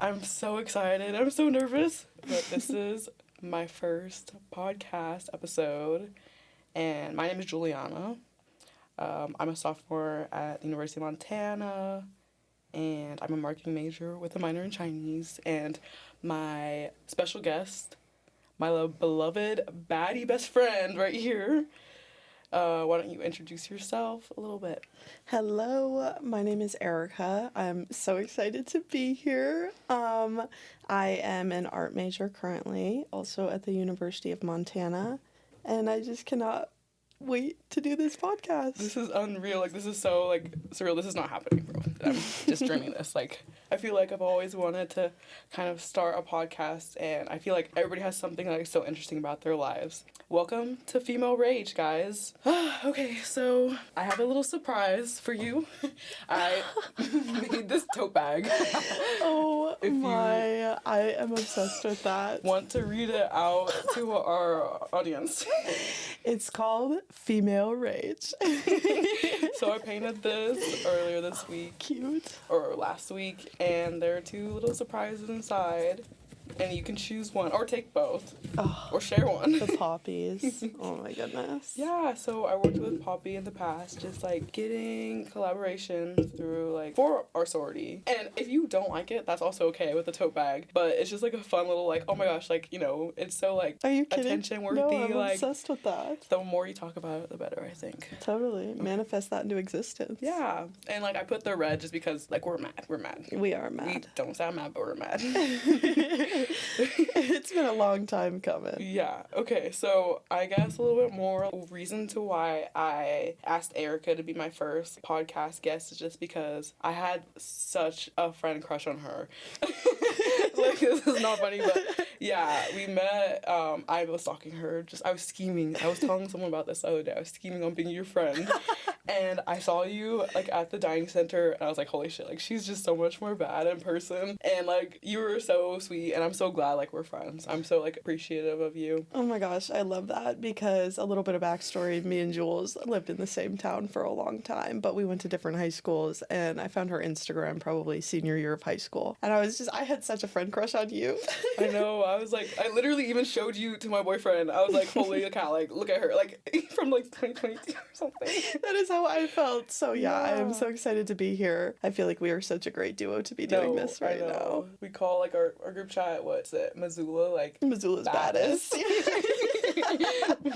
I'm so excited. I'm so nervous. But this is my first podcast episode, and my name is Juliana. I'm a sophomore at the University of Montana, and I'm a marketing major with a minor in Chinese. And my special guest, my beloved baddie best friend right here. Why don't you introduce yourself a little bit? Hello, my name is Erica. I'm so excited to be here. I am an art major currently, also at the University of Montana, and I just cannot wait to do this podcast. This is unreal. Like, this is so, like, surreal. This is not happening, bro. I'm just dreaming this. Like, I feel like I've always wanted to kind of start a podcast, and I feel like everybody has something, like, so interesting about their lives. Welcome to Female Rage, guys. Okay, so I have a little surprise for you. I made this tote bag. Oh my, I am obsessed with that. Want to read it out to our audience? It's called Female Rage. So I painted this earlier this week. Cute. Or last week, and there are two little surprises inside, and you can choose one or take both. Oh, or share one. The poppies. Oh my goodness. Yeah, so I worked with Poppy in the past, just like getting collaboration through like for our sorority. And if you don't like it, that's also okay with the tote bag. But it's just like a fun little like, oh my gosh, like, you know, it's so like Are you kidding? attention worthy. No, I'm like obsessed with that. the more you talk about it, the better, I think. Totally. Manifest that into existence. Yeah. And like I put the red just because like we're mad. We are mad. We don't sound mad, but we're mad. It's been a long time coming. Yeah, okay, so I guess a little bit more reason to why I asked Erica to be my first podcast guest is just because I had such a friend crush on her. Like, this is not funny, but yeah, we met, I was stalking her, I was scheming. I was telling someone about this the other day. I was scheming on being your friend. And I saw you, like, at the dining center, and I was like, holy shit, like, she's just so much more bad in person. And, like, you were so sweet, and I'm so glad, like, we're friends. I'm so, like, appreciative of you. Oh my gosh, I love that, because a little bit of backstory, me and Jules lived in the same town for a long time, but we went to different high schools, and I found her Instagram probably senior year of high school. And I had such a friend crush on you. I know, I was like, I literally even showed you to my boyfriend. I was like, holy cow, like, look at her, like, from, like, 2022 or something. That is how I felt. So yeah, I am so excited to be here. I feel like we are such a great duo to be doing this right now. We call like our group chat, what's it, Missoula, like Missoula's baddest.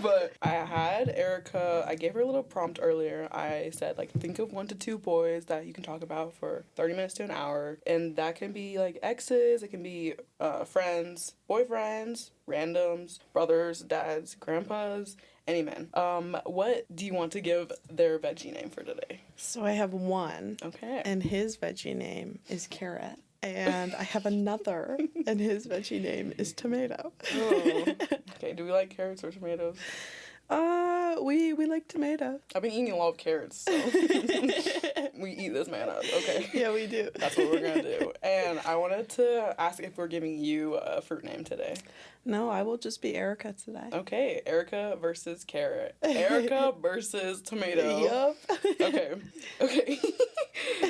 But I had Erica, I gave her a little prompt earlier. I said like think of 1 to 2 boys that you can talk about for 30 minutes to an hour, and that can be like exes, it can be friends, boyfriends, randoms, brothers, dads, grandpas, any men. What do you want to give their veggie name for today? So I have one. Okay. And his veggie name is carrot. And I have another, and his veggie name is tomato. Oh. Okay, do we like carrots or tomatoes? We like tomato. I've been eating a lot of carrots, so we eat this man up, okay? Yeah, we do. That's what we're gonna do. And I wanted to ask if we're giving you a fruit name today. No, I will just be Erica today. Okay, Erica versus carrot. Erica versus tomato. Yup. Okay.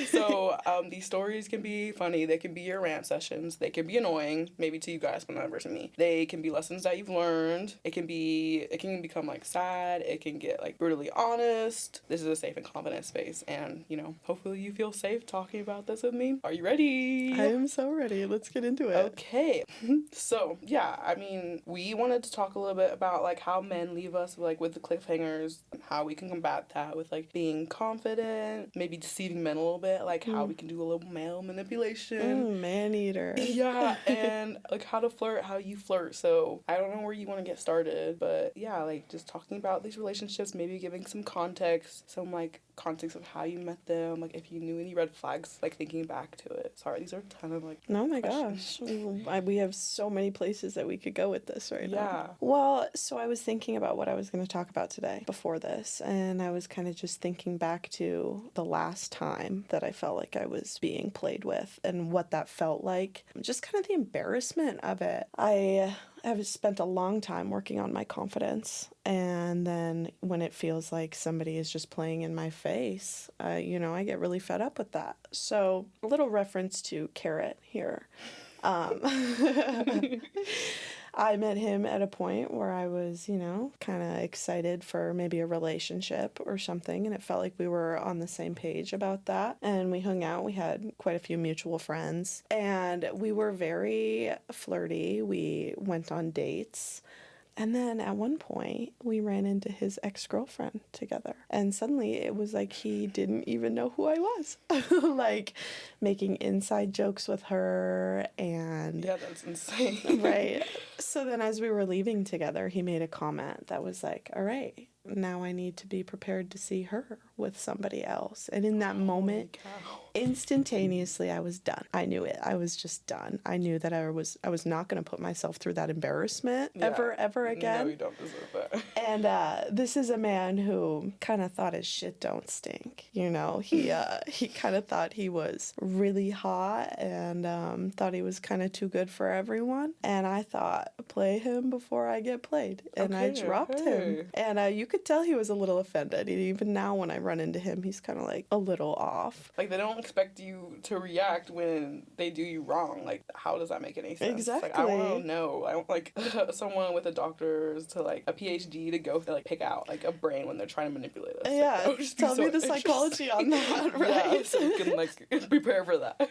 So, these stories can be funny. They can be your rant sessions. They can be annoying, maybe to you guys, but not versus me. They can be lessons that you've learned. It can become like sad. It can get like brutally honest. This is a safe and confident space, and you know, hopefully you feel safe talking about this with me. Are you ready? I am so ready. Let's get into it. Okay. So, yeah, I mean, we wanted to talk a little bit about like how men leave us like with the cliffhangers, how we can combat that with like being confident, maybe deceiving men a little bit, like how we can do a little male manipulation. Man eater. Yeah, and like how to flirt, how you flirt. So I don't know where you want to get started, but yeah, like just talking about these relationships, maybe giving some context, some like context of how you met them, like if you knew any red flags, like thinking back to it. Sorry, these are a ton of like oh my questions. gosh, we have so many places that we could go with this right now. Yeah. Well, so I was thinking about what I was going to talk about today before this, and I was kind of just thinking back to the last time that I felt like I was being played with and what that felt like, just kind of the embarrassment of it. I've spent a long time working on my confidence, and then when it feels like somebody is just playing in my face, I get really fed up with that. So a little reference to carrot here. I met him at a point where I was, you know, kind of excited for maybe a relationship or something, and it felt like we were on the same page about that. And we hung out. We had quite a few mutual friends, and we were very flirty. We went on dates. And then at one point, we ran into his ex-girlfriend together. And suddenly it was like he didn't even know who I was. Like making inside jokes with her and... Yeah, that's insane. Right. So then as we were leaving together, he made a comment that was like, all right, now I need to be prepared to see her with somebody else. And in that moment, instantaneously, I was done. I knew it. I was just done. I knew that I was not going to put myself through that embarrassment ever again. No, you don't deserve that. And this is a man who kind of thought his shit don't stink. You know, he kind of thought he was really hot and thought he was kind of too good for everyone. And I thought, play him before I get played. And I dropped him. And you could tell he was a little offended. And even now when I run into him, he's kind of like a little off. Like, they don't expect you to react when they do you wrong. Like, how does that make any sense? Exactly. Like, I want to know. I want, like, someone with a doctor's to, like, a PhD to go to, like, pick out, like, a brain when they're trying to manipulate us. Yeah, like, tell me the psychology on that, right? Yeah, so you can, like, prepare for that.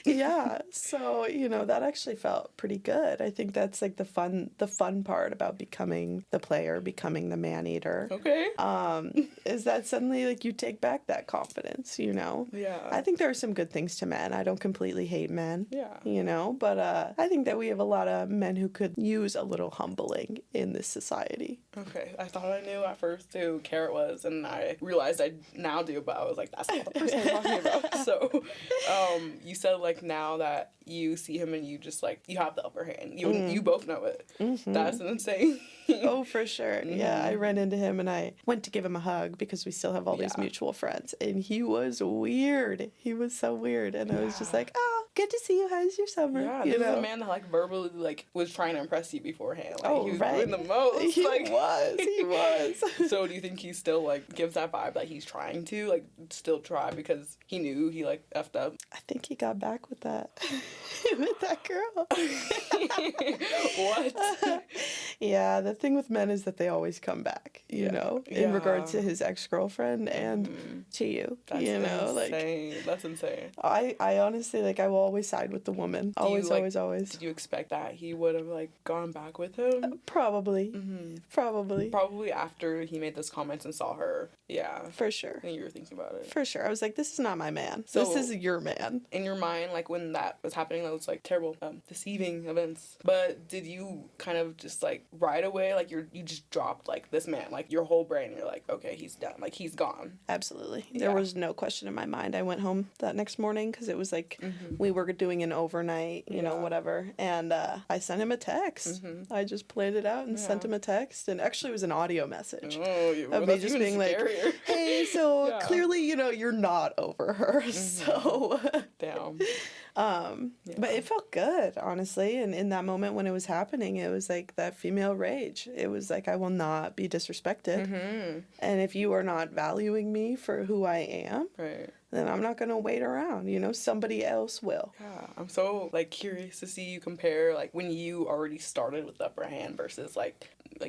Yeah, so, you know, that actually felt pretty good. I think that's, like, the fun part about becoming the player, becoming the man-eater. Okay. Is that suddenly, like, you take back that confidence, you know? Yeah. I think there are some good things to men. I don't completely hate men. Yeah. You know, but I think that we have a lot of men who could use a little humbling in this society. Okay, I thought I knew at first who Carrot was, and I realized I now do, but I was like, that's not the person I'm talking about. So, you said, like, now that you see him and you just, like, you have the upper hand. You both know it. Mm-hmm. That's insane. Oh, for sure. Mm-hmm. Yeah, I ran into him and I went to give him a hug because we still have all these mutual friends. And he was weird. He was so weird. And I was just like, oh, good to see you. How's your summer? Yeah, this is a man that, like, verbally, like, was trying to impress you beforehand. Like, oh, he was right. doing the most. He like, was. So do you think he still, like, gives that vibe that he's trying to, like, still try because he knew he, like, effed up? I think he got back with that. With that girl. What? Yeah, the thing with men is that they always come back, you know, in regard to his ex-girlfriend and to you. That's you know, insane. Like, that's insane. I honestly, like, I will always side with the woman. Always. Did you expect that he would have, like, gone back with him? Probably. Mm-hmm. Probably after he made those comments and saw her. Yeah. For sure. And you were thinking about it. For sure. I was like, this is not my man. So, this is your man. In your mind, like, when that was happening, that was, like, terrible, deceiving events. But did you kind of just, like, right away, like, you just dropped, like, this man, like, your whole brain, you're like, okay, he's done. Like, he's gone. Absolutely. There was no question in my mind. I went home that next morning because it was, like, we were doing an overnight, you know, whatever. And I sent him a text. Mm-hmm. I just played it out and sent him a text. And actually it was an audio message of me just being scarier. Like, hey, so clearly, you know, you're not over her. Mm-hmm. So. Damn. But it felt good, honestly. And in that moment when it was happening, it was like that female rage. It was like, I will not be disrespected. Mm-hmm. And if you are not valuing me for who I am, then I'm not going to wait around. You know, somebody else will. Yeah, I'm so, like, curious to see you compare, like, when you already started with the upper hand versus, like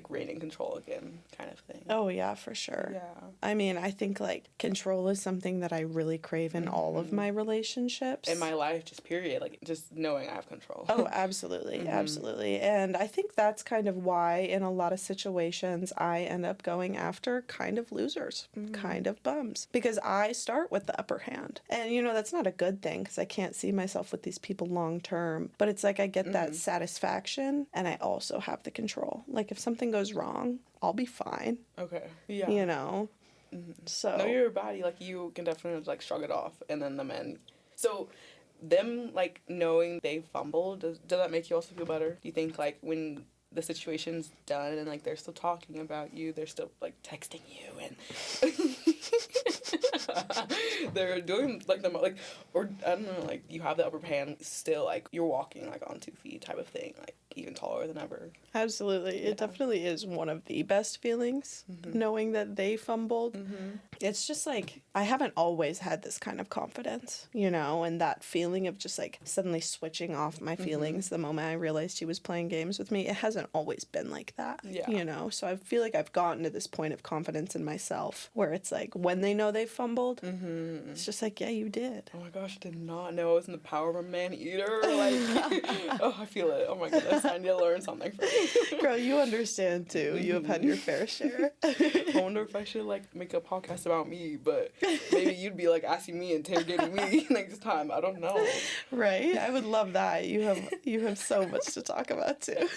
reigning control again kind of thing. Oh, yeah, for sure. Yeah. I mean, I think, like, control is something that I really crave in all of my relationships. In my life, just period. Like, just knowing I have control. Oh, absolutely. Absolutely. And I think that's kind of why in a lot of situations I end up going after kind of losers, kind of bums. Because I start with the upper hand. And, you know, that's not a good thing because I can't see myself with these people long term. But it's like I get that satisfaction and I also have the control. Like, if something goes wrong, I'll be fine. Okay. Yeah. You know? Mm-hmm. So. Know your body. Like, you can definitely, like, shrug it off. And then the men. So, them, like, knowing they fumbled, does that make you also feel better? Do you think, like, when the situation's done and, like, they're still talking about you, they're still, like, texting you and... They're doing like or I don't know, like you have the upper hand still, like you're walking like on 2 feet type of thing, like even taller than ever. Absolutely. Yeah. It definitely is one of the best feelings, knowing that they fumbled. It's just like, I haven't always had this kind of confidence, and that feeling of just like suddenly switching off my feelings the moment I realized he was playing games with me. It hasn't always been like that, So I feel like I've gotten to this point of confidence in myself where it's like, when they know they fumbled, it's just like, yeah, you did. Oh my gosh, I did not know I was in the power of a man eater. Like, oh, I feel it. Oh my goodness, I need to learn something from you. Girl, you understand too. You have had your fair share. I wonder if I should like make a podcast about me, but maybe you'd be like asking me, interrogating me next time. I don't know. Right? I would love that. You have so much to talk about too.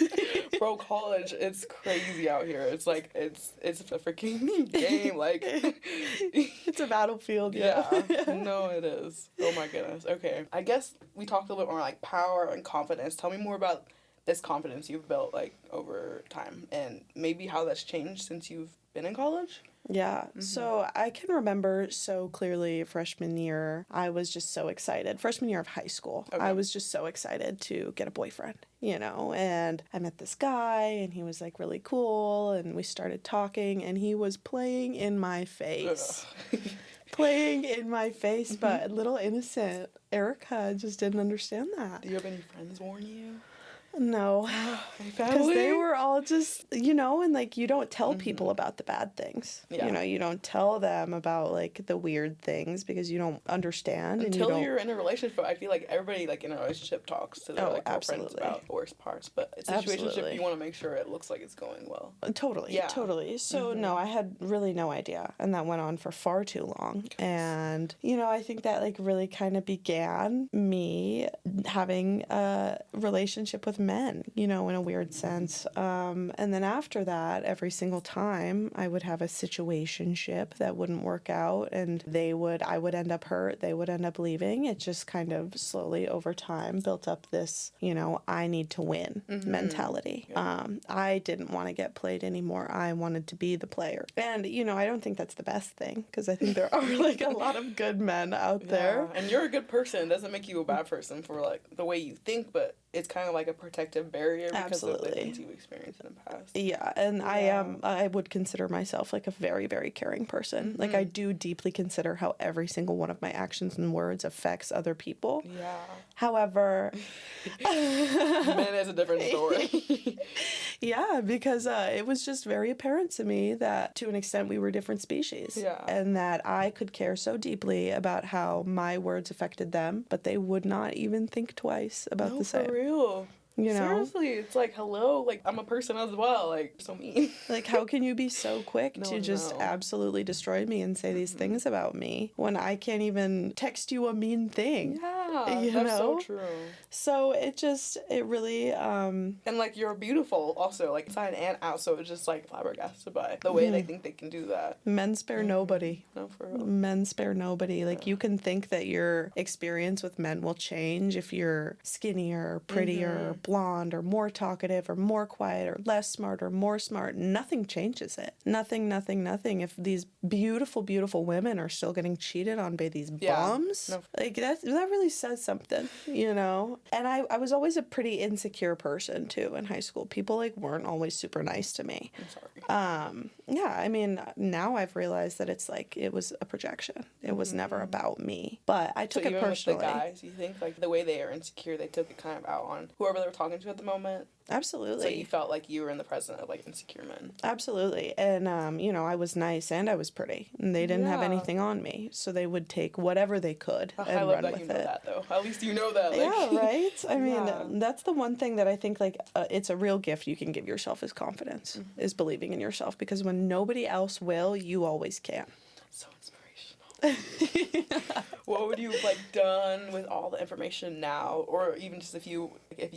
Bro, college, it's crazy out here. It's like it's a freaking game. Like it's a battlefield. Yeah. No, it is. Oh my goodness. Okay. I guess we talked a little bit more like power and confidence. Tell me more about this confidence you've built like over time and maybe how that's changed since you've been in college. Yeah. So I can remember so clearly freshman year, I was just so excited. Freshman year of high school, I was just so excited to get a boyfriend, and I met this guy and he was like really cool and we started talking and he was playing in my face. Playing in my face, but little innocent Erica just didn't understand that. Do you have any friends warn you? No, because they were all just, and like you don't tell people about the bad things. Yeah. You don't tell them about like the weird things because you don't understand. Until you're in a relationship, I feel like everybody like in a relationship talks to their like girlfriends about the worst parts. But a situationship, you want to make sure it looks like it's going well. Totally. Yeah. Totally. So no, I had really no idea, and that went on for far too long. And I think that like really kind of began me having a relationship with men, in a weird sense. And then after that, every single time I would have a situationship that wouldn't work out and I would end up hurt, they would end up leaving. It just kind of slowly over time built up this, I need to win mentality. Yeah. I didn't want to get played anymore. I wanted to be the player. And, I don't think that's the best thing because I think there are like a lot of good men out there. And you're a good person. It doesn't make you a bad person for like the way you think, but it's kind of like a protective barrier because of the things you've experienced in the past. Yeah, and I would consider myself like a very, very caring person. Like I do deeply consider how every single one of my actions and words affects other people. Yeah. However, men is a different story. Yeah, because it was just very apparent to me that to an extent we were different species. Yeah. And that I could care so deeply about how my words affected them, but they would not even think twice about the same. For real. Seriously, it's like, hello, like, I'm a person as well, like, so mean. Like, how can you be so quick to just absolutely destroy me and say these things about me when I can't even text you a mean thing? Yeah, that's so true. So it really, And, like, you're beautiful also, like, inside and out, so it's just, like, flabbergasted by the way they think they can do that. Men spare nobody. No, for real. Men spare nobody. Like, you can think that your experience with men will change if you're skinnier, prettier, blonde, or more talkative, or more quiet, or less smart, or more smart. Nothing changes it. Nothing. If these beautiful, beautiful women are still getting cheated on by these bums, like, that really says something, And I was always a pretty insecure person, too, in high school. People, like, weren't always super nice to me. I'm sorry. Yeah, I mean, now I've realized that it's like, it was a projection. It was never about me. But I took it personally. With the guys, you think, like, the way they are insecure, they took it kind of out on whoever they were talking to at the moment? Absolutely. So you felt like you were in the presence of, like, insecure men. Absolutely. And, I was nice and I was pretty. And they didn't have anything on me. So they would take whatever they could and run with it. I love that you know that, though. At least you know that. Like, yeah, right? I mean, that's the one thing that I think, like, it's a real gift you can give yourself is confidence, is believing in yourself. Because when nobody else will, you always can. So inspirational. What would you have, like, done with all the information now, or even just if you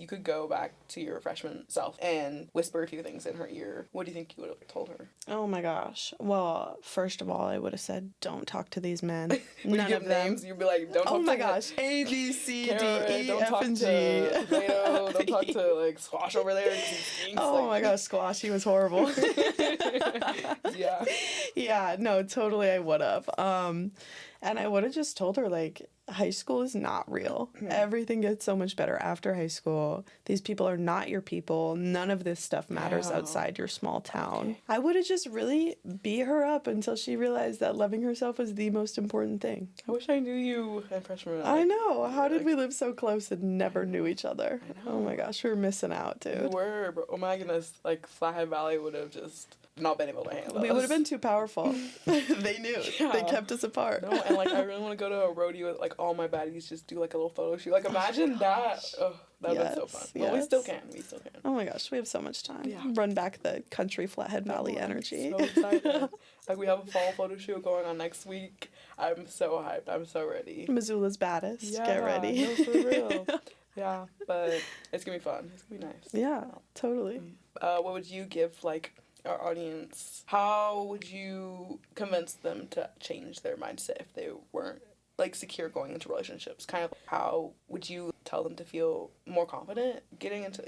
could go back to your freshman self and whisper a few things in her ear, what do you think you would have told her? Oh my gosh. Well, first of all, I would have said, don't talk to these men. Would you give names? You'd be like, don't talk to gosh. A, B, C, D, E, Karen, F, and G. Don't talk to like Squash over there because he stinks. Oh my gosh, Squash, he was horrible. Yeah. Yeah, no, totally I would have. And I would have just told her, like, high school is not real. Everything gets so much better after high school. These people are not your people. None of this stuff matters outside your small town. Okay. I would have just really beat her up until she realized that loving herself was the most important thing. I wish I knew you in freshman. I know. How did we live so close and never knew each other? I know. Oh my gosh, we were missing out, dude. We were, but oh my goodness, like Flathead Valley would have just not been able to handle us. We would have been too powerful. They knew. Yeah. They kept us apart. No, and like I really want to go to a rodeo with like all my baddies, just do like a little photo shoot. Like imagine that. Oh, that would be so fun. But we still can. We still can. Oh my gosh, we have so much time. Yeah. Run back the country Flathead Valley energy. So excited. Like we have a fall photo shoot going on next week. I'm so hyped. I'm so ready. Missoula's baddest. Yeah, get ready. No, for real. Yeah, but it's gonna be fun. It's gonna be nice. Yeah, totally. What would you give like our audience? How would you convince them to change their mindset if they weren't like secure going into relationships? Kind of how would you tell them to feel more confident getting into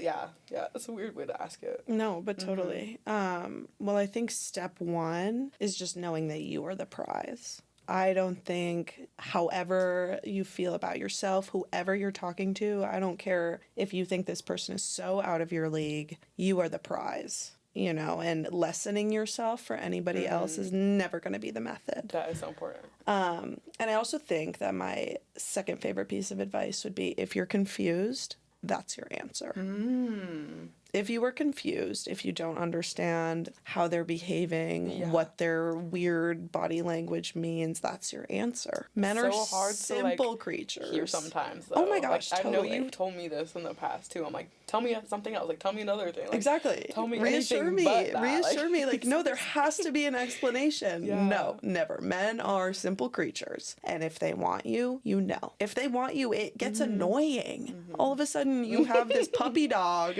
that's a weird way to ask it. No, but totally. Well, I think step one is just knowing that you are the prize. I don't think, however you feel about yourself, whoever you're talking to, I don't care if you think this person is so out of your league, you are the prize. You know, and lessening yourself for anybody else is never going to be the method. That is so important. And I also think that my second favorite piece of advice would be if you're confused, that's your answer. If you are confused, if you don't understand how they're behaving, what their weird body language means, that's your answer. Men are so hard simple to, like, creatures. Hear sometimes, though. Oh my gosh, like, totally. I know you've told me this in the past, too. I'm like, tell me something else. Like, tell me another thing. Like, exactly. Tell me reassure me. But that. Reassure me. Like, no, there has to be an explanation. Yeah. No, never. Men are simple creatures. And if they want you, you know. If they want you, it gets annoying. All of a sudden, you have this puppy dog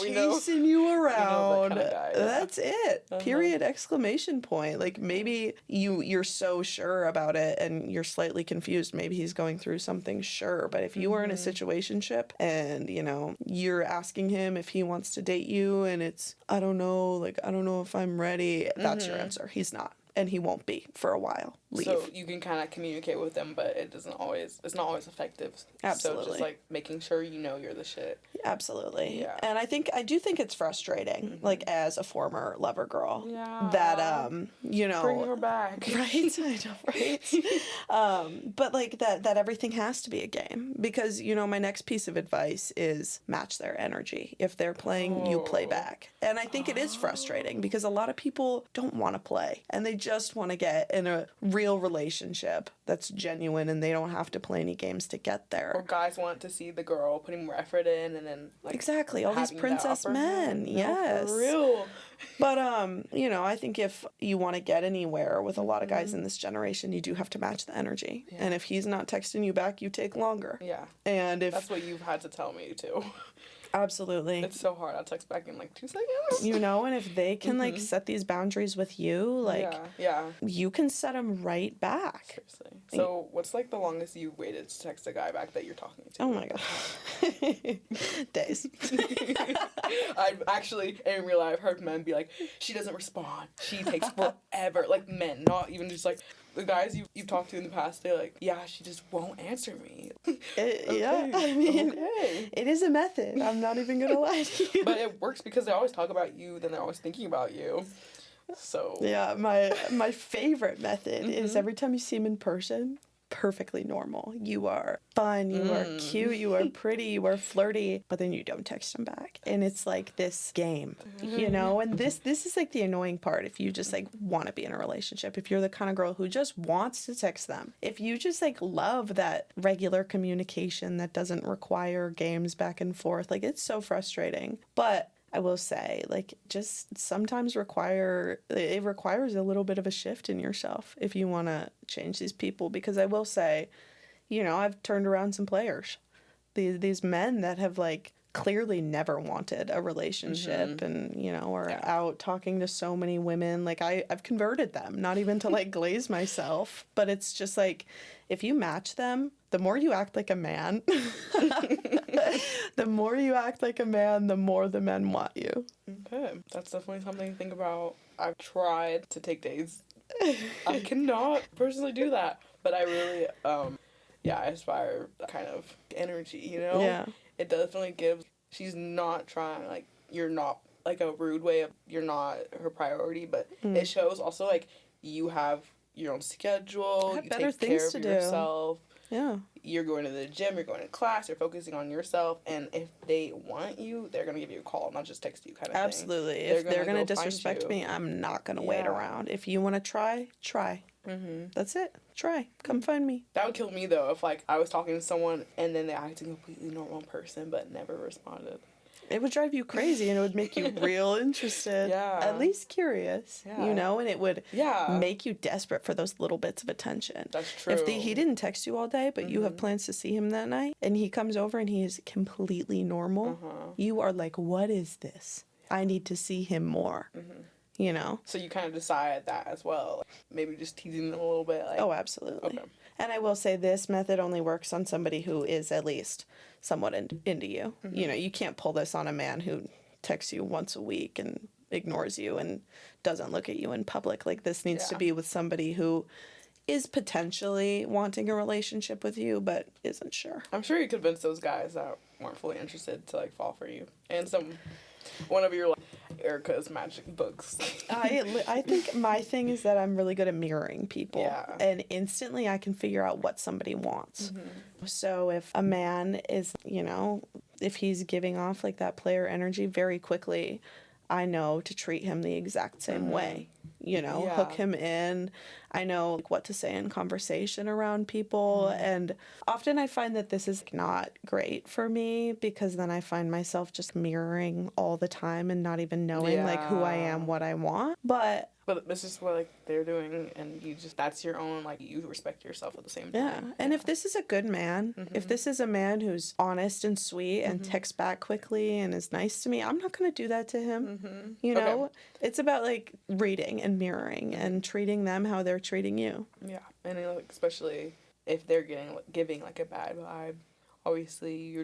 chasing you around. That kind of guy, That's it. Period. Exclamation point. Like, maybe you're so sure about it and you're slightly confused. Maybe he's going through something, sure. But if you are in a situationship and, you know, you're asking him if he wants to date you and it's, I don't know if I'm ready, that's your answer. He's not. And he won't be for a while. Leave. So you can kind of communicate with them, but it's not always effective. Absolutely. So just like making sure you know you're the shit. Absolutely. Yeah. And I do think it's frustrating, like as a former lover girl, yeah, that you know, bring her back. Right? I know, right? But like that everything has to be a game, because you know my next piece of advice is match their energy. If they're playing, you play back. And I think it is frustrating because a lot of people don't want to play and they just want to get in a real relationship that's genuine and they don't have to play any games to get there. Or guys want to see the girl putting more effort in and then like exactly all these princess men. Yes. No, for real. But you know, I think if you want to get anywhere with a lot of guys in this generation, you do have to match the energy. Yeah. And if he's not texting you back, you take longer. Yeah. And if that's what you've had to tell me too. Absolutely. It's so hard. I'll text back in like 2 seconds. You know, and if they can like set these boundaries with you, like you can set them right back. Seriously. So what's like the longest you waited to text a guy back that you're talking to? Oh my god. Days. I've actually, in real life, heard men be like, she doesn't respond. She takes forever. Like men, not even just like the guys you've talked to in the past, they're like, yeah, she just won't answer me. Yeah, I mean, it is a method. I'm not even going to lie to you. But it works because they always talk about you, then they're always thinking about you. So. Yeah, my favorite method is every time you see him in person, perfectly normal. You are fun, you are cute, you are pretty, you are flirty, but then you don't text him back. And it's like this game, you know? And this is like the annoying part if you just like want to be in a relationship. If you're the kind of girl who just wants to text them. If you just like love that regular communication that doesn't require games back and forth, like it's so frustrating. But I will say, like, just sometimes it requires a little bit of a shift in yourself if you want to change these people. Because I will say, you know, I've turned around some players. These men that have, like, clearly never wanted a relationship and, you know, are out talking to so many women. Like, I've converted them, not even to, like, glaze myself. But it's just, like, if you match them, the more you act like a man, The more you act like a man, the more the men want you. Okay, that's definitely something to think about. I've tried to take days. I cannot personally do that, but I really, yeah, I aspire that kind of energy, you know? Yeah. It definitely gives, she's not trying, like, you're not, like, a rude way of, you're not her priority, but it shows also, like, you have your own schedule, have you better take care things of to do. yourself. Yeah. You're going to the gym, you're going to class, you're focusing on yourself, and if they want you, they're going to give you a call, not just text you kind of thing. Absolutely. If they're going to disrespect me, I'm not going to wait Yeah. around. If you want to try. That's it. Try. Come find me. That would kill me, though, if, like, I was talking to someone and then they acted a completely normal person but never responded. It would drive you crazy and it would make you real interested. Yeah. At least curious. Yeah. You know, and it would Yeah. make you desperate for those little bits of attention. That's true. If he didn't text you all day, but you have plans to see him that night, and he comes over and he is completely normal, you are like, what is this? I need to see him more. You know? So you kind of decide that as well. Like, maybe just teasing them a little bit. Like, Oh, absolutely. Okay. And I will say this method only works on somebody who is at least somewhat into you. You know, you can't pull this on a man who texts you once a week and ignores you and doesn't look at you in public. Like, this needs to Yeah. be with somebody who is potentially wanting a relationship with you, but isn't sure. I'm sure you convinced those guys that weren't fully interested to, like, fall for you. And one of your, like, Erica's magic books. I think my thing is that I'm really good at mirroring people. Yeah. And instantly I can figure out what somebody wants. So if a man is, you know, if he's giving off like that player energy very quickly, I know to treat him the exact same way. You know, Yeah. hook him in. I know like, what to say in conversation around people. And often I find that this is not great for me because then I find myself just mirroring all the time and not even knowing like who I am, what I want. But this is what, like, they're doing, and you just, that's your own, like, you respect yourself at the same time. yeah. And if this is a good man, if this is a man who's honest and sweet and texts back quickly and is nice to me, I'm not going to do that to him. You know, Okay. it's about like reading and mirroring and treating them how they're treating you. Yeah, and like, especially if they're giving like a bad vibe, obviously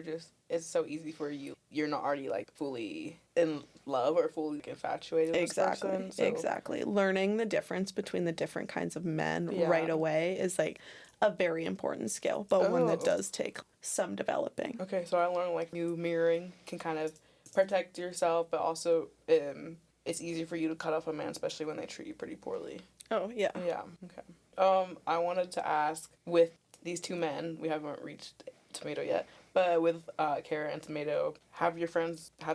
it's so easy for you. You're not already like fully in love or fully infatuated with this person. So. Exactly. Learning the difference between the different kinds of men right away is like a very important skill, but one that does take some developing. Okay, so I learned like you mirroring can kind of protect yourself, but also it's easy for you to cut off a man, especially when they treat you pretty poorly. Oh, yeah. Yeah, okay. I wanted to ask, with these two men, we haven't reached Tomato yet, but with Kara and Tomato, have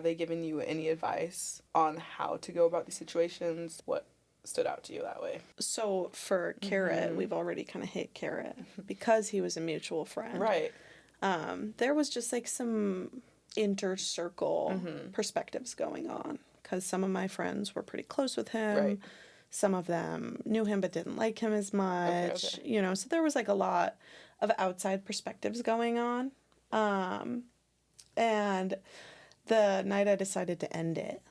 they given you any advice on how to go about these situations? What stood out to you that way? So for Carrot, we've already kind of hit Carrot because he was a mutual friend. Right. There was just like some inter-circle perspectives going on because some of my friends were pretty close with him. Right. Some of them knew him but didn't like him as much. Okay. You know, so there was like a lot of outside perspectives going on. And the night I decided to end it,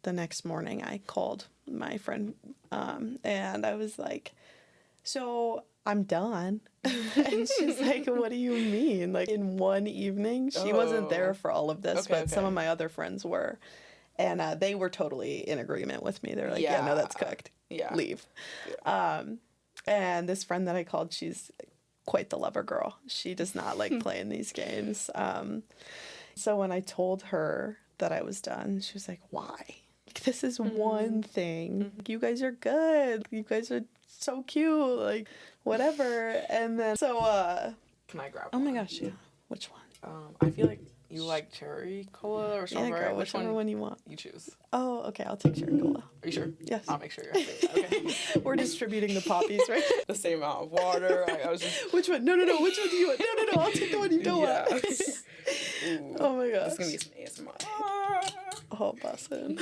the next morning I called my friend and I was like, so I'm done. And she's like, what do you mean? Like in one evening? She wasn't there for all of this, but some of my other friends were. And they were totally in agreement with me. They're like, yeah, no, that's cooked. Yeah. Leave. Yeah. And this friend that I called, she's quite the lover girl. She does not like playing these games. So when I told her that I was done, she was like, why? This is one thing. You guys are good. You guys are so cute. Like, whatever. And then, so, Can I grab oh one? my gosh, yeah. Which one? I feel like you like cherry cola or Yeah, strawberry. girl, whichever one you want. You choose. Oh, okay, I'll take cherry cola. Are you sure? Yes. I'll make sure you're happy. Okay. We're distributing the poppies, right? The same amount of water. I was just... Which one? No. Which one do you want? No. I'll take the one you don't want. Ooh, Oh my gosh. this is gonna be some ASMR. Oh, bussin'.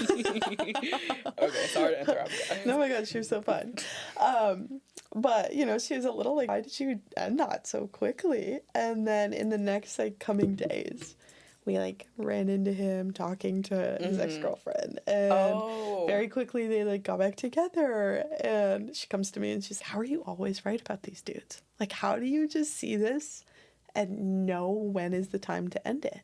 Okay, sorry to interrupt, guys. No, my God, she was so fun. But, you know, she was a little like, why did you end that so quickly? And then in the next, like, coming days, we, like, ran into him talking to his ex-girlfriend. And very quickly, they, like, got back together. And she comes to me and she's, how are you always right about these dudes? Like, how do you just see this and know when is the time to end it?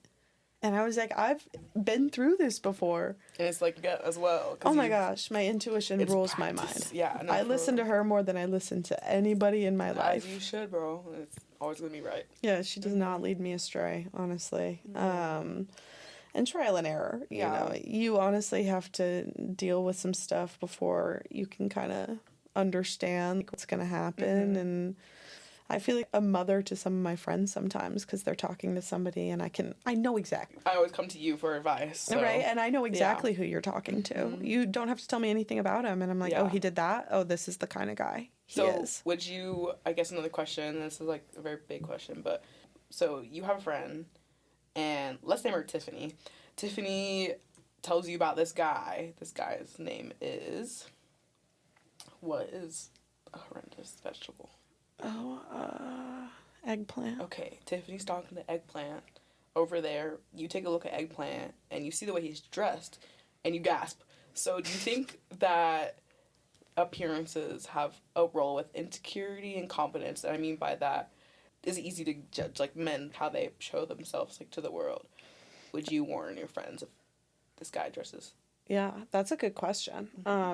And I was like, I've been through this before. And it's like, get as well. Oh my gosh, my intuition rules practice. my mind. Yeah. No, I listen to her more than I listen to anybody in my life. As you should, bro. It's always going to be right. Yeah, she does not lead me astray, honestly. Mm. And trial and error, you know. You honestly have to deal with some stuff before you can kind of understand what's going to happen. And I feel like a mother to some of my friends sometimes because they're talking to somebody and I know exactly. I always come to you for advice. So. Right, and I know exactly who you're talking to. You don't have to tell me anything about him. And I'm like, oh, he did that? Oh, this is the kind of guy he is. Would you, I guess another question, this is like a very big question, but so you have a friend and let's name her Tiffany. Tiffany tells you about this guy. This guy's name is, what is a horrendous vegetable? Oh, eggplant. Okay, Tiffany's talking to Eggplant over there. You take a look at Eggplant and you see the way he's dressed and you gasp. So do you think that appearances have a role with insecurity and confidence? And I mean by that, is it easy to judge like men how they show themselves like to the world? Would you warn your friends if this guy dresses? Yeah, that's a good question.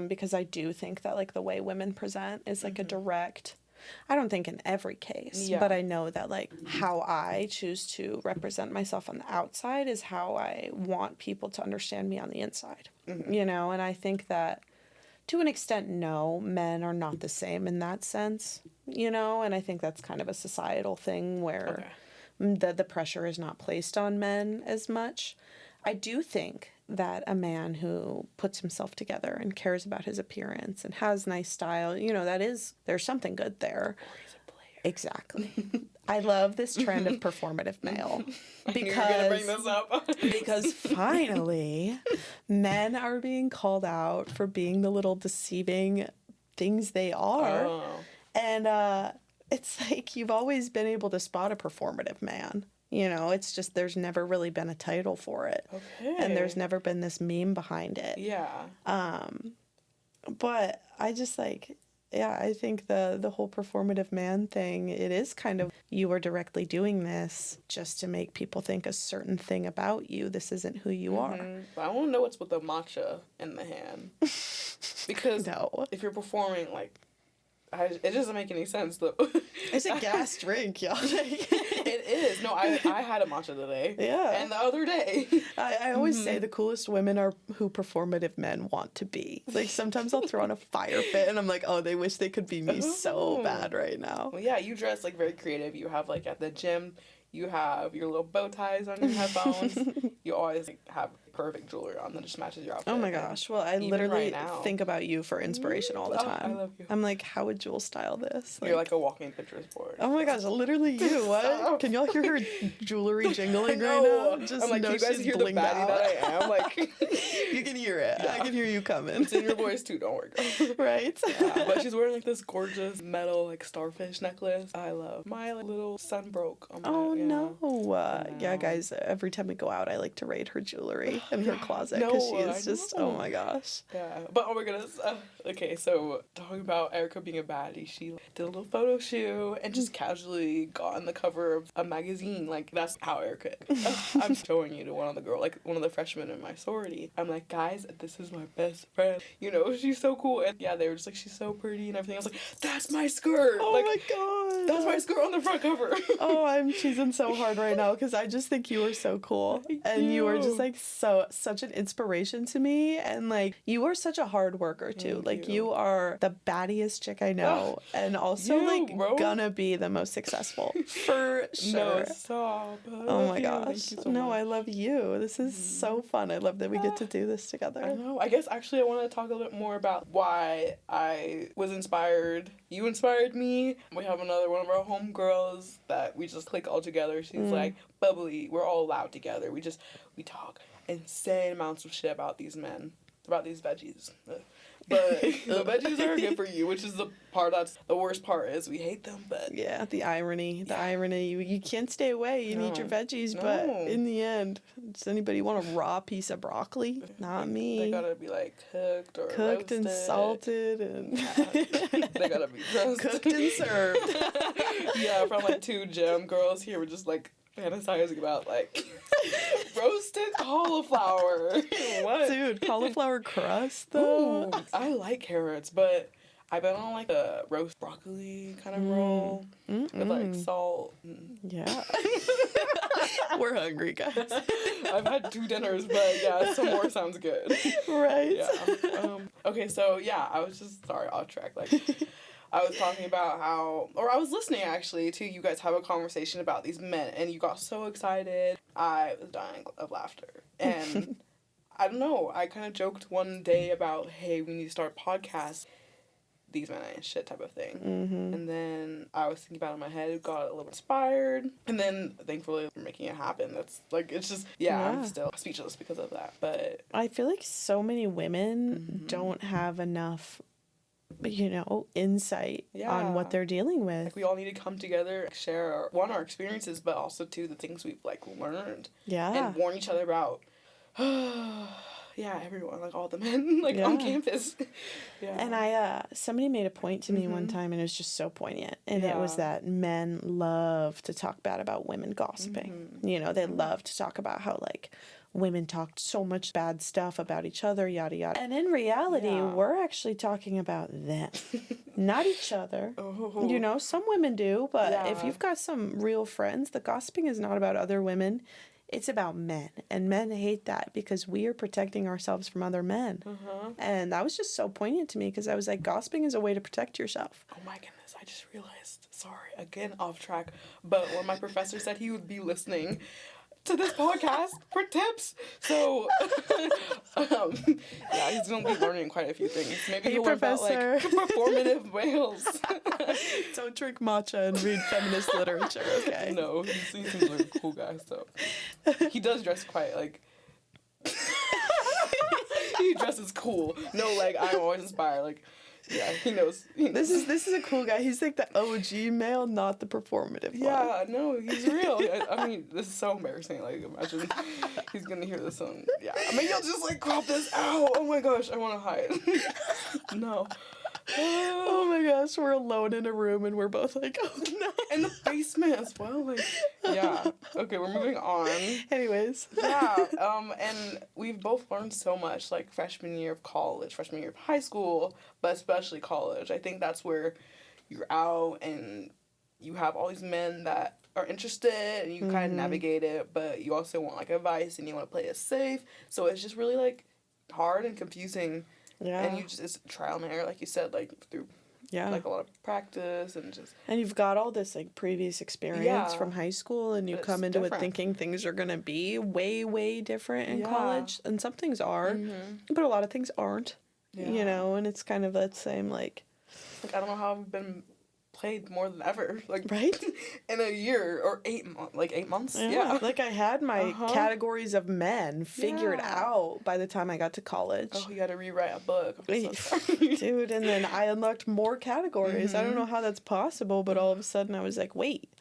Because I do think that like the way women present is like a direct, I don't think in every case, but I know that like how I choose to represent myself on the outside is how I want people to understand me on the inside. You know, and I think that to an extent, no, men are not the same in that sense, you know, and I think that's kind of a societal thing where the pressure is not placed on men as much. I do think that a man who puts himself together and cares about his appearance and has nice style, you know, there's something good there. Or he's a player. Exactly. I love this trend of performative male because finally men are being called out for being the little deceiving things they are. Oh. And it's like you've always been able to spot a performative man. You know, it's just there's never really been a title for it. Okay. And there's never been this meme behind it. Yeah. But I just like, yeah, I think the whole performative man thing, it is kind of, you are directly doing this just to make people think a certain thing about you. This isn't who you are. But I want to know what's with the matcha in the hand. Because if you're performing, like, it doesn't make any sense, though. It's a gas drink, y'all. It is. No, I had a matcha today. Yeah. And the other day. I always say the coolest women are who performative men want to be. Like, sometimes I'll throw on a fire fit, and I'm like, oh, they wish they could be me so bad right now. Well, yeah, you dress, like, very creative. You have, like, at the gym, you have your little bow ties on your headphones. You always like, have perfect jewelry on that just matches your outfit. Oh my gosh. Well, I literally think about you for inspiration all the time. I love you. I'm like, how would Jewel style this? You're like a walking Pinterest board. Oh my gosh, literally you. What? Can y'all hear her jewelry jingling right now? Just I'm like, can you guys hear the baddie that I am? Like, you can hear it. Yeah. I can hear you coming. It's in your voice too, don't worry, girl. Right? Yeah, but she's wearing like this gorgeous metal like starfish necklace. I love. My little son broke. No. Yeah, guys, every time we go out, I like to raid her jewelry in her closet because she is just, oh my gosh. Yeah, but oh my goodness. Okay, so talking about Erica being a baddie, she did a little photo shoot and just casually got on the cover of a magazine. Like, that's how Erica I'm showing you to one of the girls, like one of the freshmen in my sorority. I'm like, guys, this is my best friend. You know, she's so cool. And yeah, they were just like, she's so pretty and everything. I was like, that's my skirt. Oh like, my god. That's my skirt on the front cover. Oh, I'm cheesing so hard right now because I just think you are so cool. And you are just like such an inspiration to me. And like, you are such a hard worker too. Like, you are the battiest chick I know. And also gonna be the most successful. For sure. No, stop. Oh my gosh. So much. I love you. This is so fun. I love that we get to do this together. I know. I guess actually I want to talk a little bit more about why I was inspired. You inspired me. We have another one of our homegirls that we just click all together. She's like bubbly. We're all loud together. We talk insane amounts of shit about these men, about these veggies. But the veggies are good for you, which is the part that's the worst part is we hate them, but... Yeah, the irony. You can't stay away. You need your veggies, but in the end, does anybody want a raw piece of broccoli? Not me. They gotta be, like, cooked or cooked roasted. And salted and... They gotta be roasted. Cooked and served. Yeah, from, like, two gym girls here, we're just, like, fantasizing about, like... roasted cauliflower. What? Dude, cauliflower crust, though. Ooh, I like carrots, but I've been on like a roast broccoli kind of roll with like salt. Yeah. We're hungry, guys. I've had 2 dinners, but yeah, some more sounds good. Right. Yeah. Okay, so yeah, I was just sorry off track. Like, I was talking about how, or I was listening actually to you guys have a conversation about these men, and you got so excited. I was dying of laughter, and I don't know. I kind of joked one day about, hey, we need to start a podcast. These men ain't shit type of thing. And then I was thinking about it in my head, got a little inspired, and then thankfully we're making it happen. That's like, it's just, I'm still speechless because of that. But I feel like so many women don't have enough, insight on what they're dealing with. Like, we all need to come together, share our experiences, but also the things we've like learned. Yeah. And warn each other about. Everyone, like all the men, like on campus. And somebody made a point to me one time, and it was just so poignant. And it was that men love to talk bad about women gossiping. They love to talk about how, like, women talked so much bad stuff about each other, yada, yada. And in reality, we're actually talking about them, not each other. Oh. Some women do, but if you've got some real friends, the gossiping is not about other women. It's about men, and men hate that because we are protecting ourselves from other men. And that was just so poignant to me because I was like, gossiping is a way to protect yourself. Oh my goodness, I just realized, sorry, again off track, but when my professor said he would be listening to this podcast for tips, so he's gonna be learning quite a few things. Maybe he'll learn about like performative males. Don't drink matcha and read feminist literature, okay? No, he seems like a cool guy, so he does dress quite like he dresses cool. No, like, I'm always inspired, like. Yeah, he knows. This is a cool guy. He's like the OG male, not the performative one. Yeah, no, he's real. I mean, this is so embarrassing. Like, imagine he's gonna hear this on. Yeah, maybe I'll just like crop this out. Oh my gosh, I want to hide. No. Oh my gosh, we're alone in a room and we're both like, oh no. In the basement as well. Like, yeah. Okay, we're moving on. Anyways. Yeah. And we've both learned so much, like freshman year of college, freshman year of high school, but especially college. I think that's where you're out and you have all these men that are interested and you kind of navigate it, but you also want like advice and you want to play it safe. So it's just really like hard and confusing. Yeah. And it's trial and error, like you said, like through like a lot of practice and just. And you've got all this like previous experience from high school, and you come into it thinking things are gonna be way, way different in college, and some things are, but a lot of things aren't. And it's kind of that same like I don't know how I've been played more than ever, like right in a year or 8 months. Yeah. Like I had my categories of men figured out by the time I got to college. Oh, you had to rewrite a book. Dude, and then I unlocked more categories. I don't know how that's possible, but all of a sudden I was like, wait,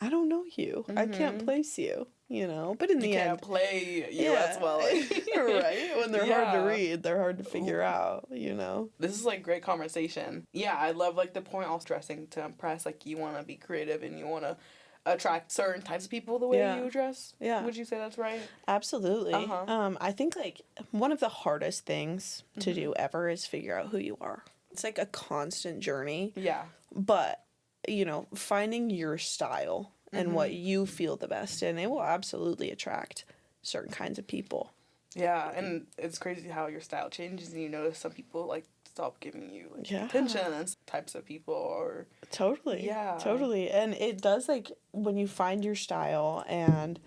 I don't know you. I can't place you. But in the end, can't play you as well. Right? When they're hard to read, they're hard to figure out, This is like great conversation. Yeah, I love like the point all dressing to impress. Like, you want to be creative and you want to attract certain types of people the way you dress. Yeah. Would you say that's right? Absolutely. I think like one of the hardest things to do ever is figure out who you are. It's like a constant journey. Yeah. But, finding your style and what you feel the best in, it will absolutely attract certain kinds of people. Yeah, and it's crazy how your style changes and you notice some people like stop giving you like attention and types of people or totally. And it does, like, when you find your style and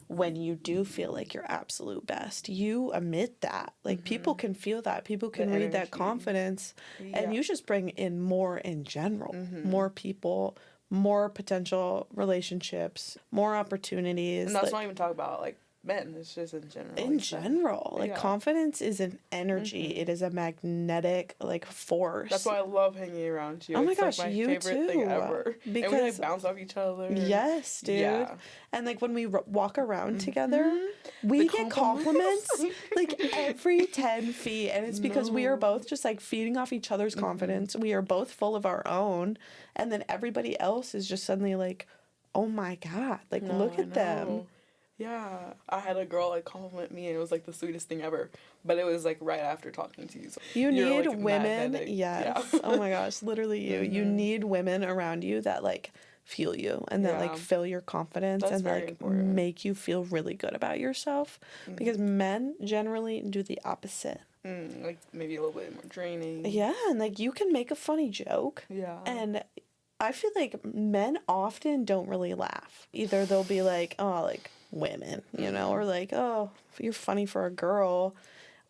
when you do feel like your absolute best, you emit that. Like, people can feel that. People can read that confidence. And you just bring in more in general. More people, more potential relationships, more opportunities. And that's not even talk about like men, it's just in general. In general. Like confidence is an energy. It is a magnetic like force. That's why I love hanging around you. Oh my it's gosh, like my you favorite too. thing ever. Because and we like bounce off each other. Yes, dude. Yeah. And like when we walk around together, we get compliments like every 10 feet. And it's because we are both just like feeding off each other's confidence. We are both full of our own. And then everybody else is just suddenly like, oh my God, like look at them. Yeah, I had a girl like compliment me, and it was like the sweetest thing ever. But it was like right after talking to you. So You you're need like women, magnetic. Yeah. yes. Oh my gosh, literally you. You Mm-hmm. need women around you that like fuel you and that like Yeah, fill your confidence that's and very like important. make you feel really good about yourself because Mm-hmm. men generally do the opposite. Like maybe a little bit more draining. Yeah, and like you can make a funny joke Yeah. and I feel like men often don't really laugh. Either they'll be like, "Oh, like women," Mm-hmm. or like, "Oh, you're funny for a girl."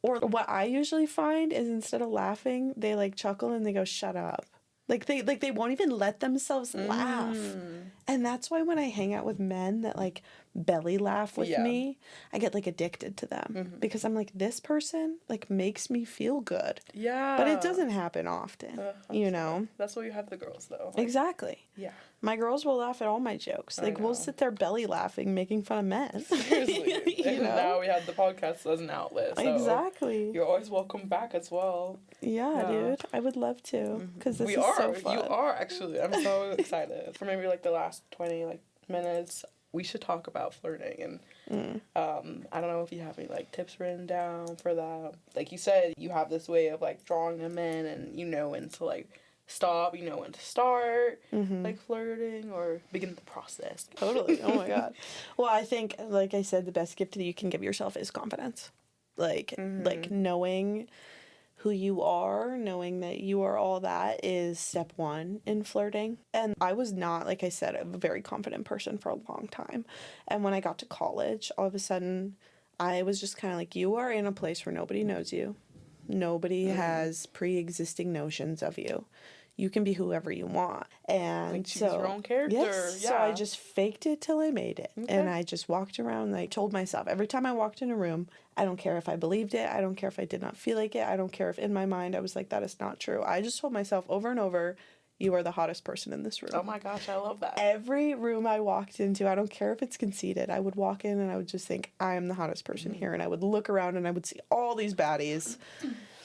Or what I usually find is instead of laughing, they like chuckle and they go, "Shut up." Like they won't even let themselves laugh. Mm. And that's why when I hang out with men that like belly laugh with Yeah. me, I get like addicted to them Mm-hmm. because I'm like this person like makes me feel good. But it Yeah. doesn't happen often, I'm you sorry. know. That's why you have the girls though. Like, Exactly. yeah. My girls will laugh at all my jokes. I Like we'll know. sit there belly laughing, making fun of men. Seriously. You And now know? we have the podcast as an outlet, so Exactly. you're always welcome back as well. Yeah, Yeah. dude. I would love to because this We is so are. You fun. are actually. I'm so excited. For maybe like the last 20 like minutes, we should talk about flirting and I don't know if you have any like tips written down for that. Like you said, you have this way of like drawing them in and you know when to like stop, you know when to start like flirting or begin the process. Totally. Oh my God. Well, I think, like I said, the best gift that you can give yourself is confidence. Like knowing who you are, knowing that you are all that is step one in flirting. And I was not, like I said, a very confident person for a long time. And when I got to college, all of a sudden, I was just kind of like, you are in a place where nobody knows you. Nobody has pre-existing notions of you. You can be whoever you want. And Like choose so, your own character. yes, Yeah. so I just faked it till I made it. Okay. And I just walked around, like, told myself every time I walked in a room, I don't care if I believed it. I don't care if I did not feel like it. I don't care if in my mind I was like, that is not true. I just told myself over and over, you are the hottest person in this room. Oh my gosh, I love that. Every room I walked into, I don't care if it's conceited, I would walk in and I would just think, I am the hottest person here. And I would look around and I would see all these baddies.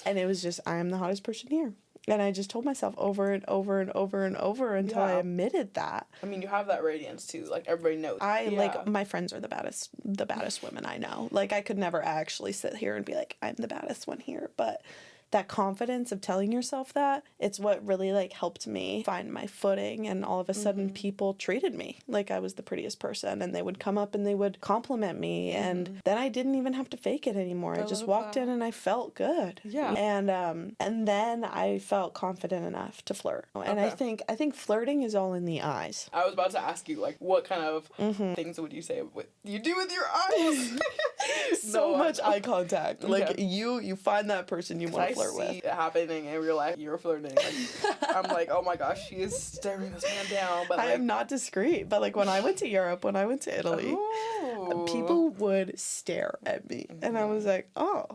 And it was just, I am the hottest person here. And I just told myself over and over and over and over until I Yeah. admitted that. I mean, you have that radiance too. Like everybody knows. Like my friends are the baddest women I know. Like I could never actually sit here and be like, I'm the baddest one here, but that confidence of telling yourself that, it's what really like helped me find my footing. And all of a sudden people treated me like I was the prettiest person and they would come up and they would compliment me and then I didn't even have to fake it anymore. I just love walked that. in and I felt good. Yeah. And then I felt confident enough to flirt. And Okay. I think flirting is all in the eyes. I was about to ask you, like, what kind of things would you say you do with your eyes? So No, much I know. eye contact. Like Okay. you find that person you want I to flirt see with. it happening in real life. You're flirting. Like, I'm like, oh my gosh, she is staring this man down. But I like, am not discreet, but like when I went to Europe, when I went to Italy, oh. people would stare at me. And I was like, oh,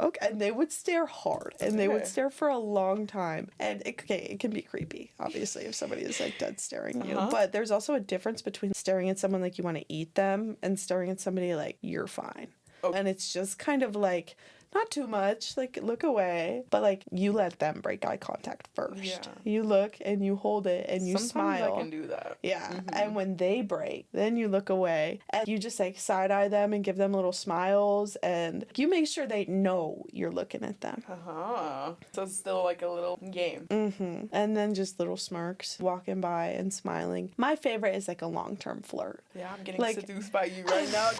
okay. And they would stare hard and they would Okay. stare for a long time. And it can be creepy, obviously, if somebody is like dead staring at you. But there's also a difference between staring at someone like you want to eat them and staring at somebody like you're fine. Oh. And it's just kind of like, not too much, like look away, but like you let them break eye contact first. Yeah. You look and you hold it and you Sometimes smile. I can do that. Yeah. And when they break, then you look away and you just like side eye them and give them little smiles and you make sure they know you're looking at them. So it's still like a little game. And then just little smirks, walking by and smiling. My favorite is like a long-term flirt. Yeah, I'm getting Like- seduced by you right now.